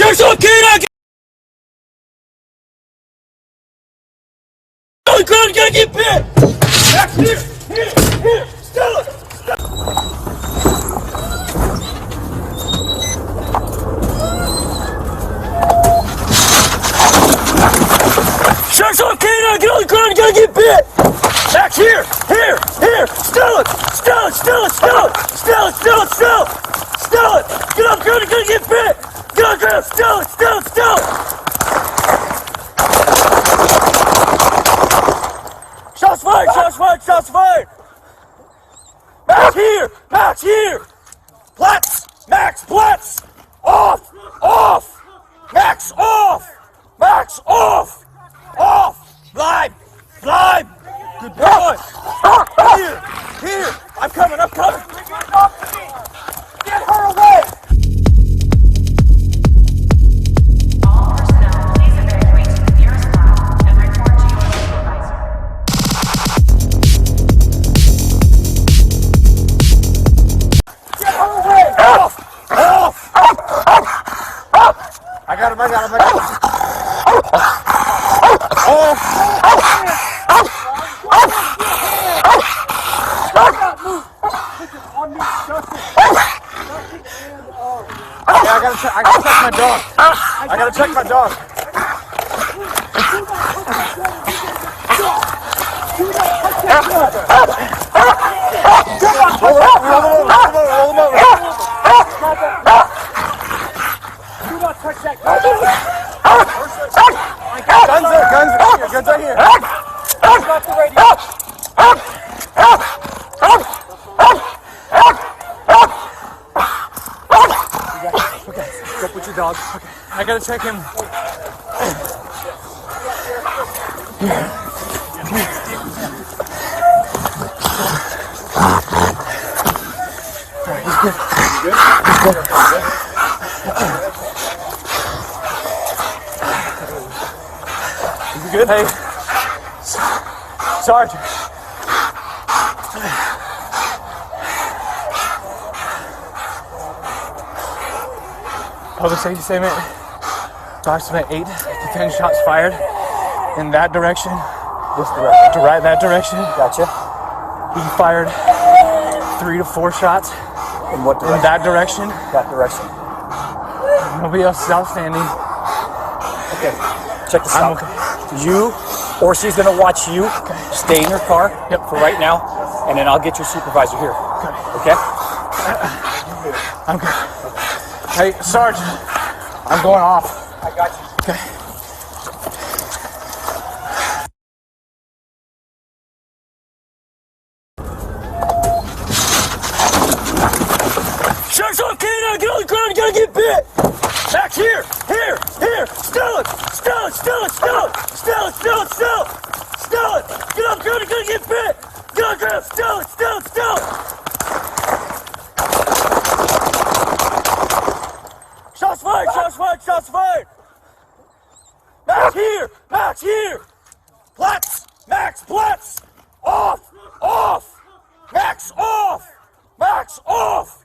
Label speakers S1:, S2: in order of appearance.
S1: Sharks okay now. Oh, God, gotta get bit. Back here. Still it. Sharks okay now. Get on the ground. Gotta get bit. Back here. Still it. Get up, girl. You're gonna get bit. Get on the ground. Still it. Shots fired. Max here. Max, off. Max, off. Glide. Good boy. Here. I'm coming. Get her away.
S2: All personnel, please evacuate to the nearest lab and report to your supervisor.
S1: Get her away. Off. I got him. Yeah, I gotta check my dog. Roll him over. Do not touch that gun. Guns right here. Stop the radio. Okay, go put your dog. Okay, I gotta check him. You good? Hey, Sergeant. Public safety statement. Approximate 8 to 10 shots fired in that direction.
S3: This direction.
S1: Right that direction.
S3: Gotcha.
S1: He fired 3 to 4 shots.
S3: In what direction?
S1: In that direction.
S3: That direction.
S1: Nobody else is outstanding.
S3: Okay. Check this out.
S1: Okay.
S3: You, or she's gonna watch you.
S1: Okay.
S3: Stay in her car.
S1: Yep.
S3: For right now, and then I'll get your supervisor here.
S1: Okay.
S3: Okay?
S1: I'm good. Hey, Sergeant. I'm going off.
S3: I got you.
S1: Okay. Sharks okay now. Get on the ground. You gotta get bit. Back here. Still it. Get up, girl. You're gonna get bit. Get on the ground. Still it. Shots fired. Max here. Max, off. Max, off.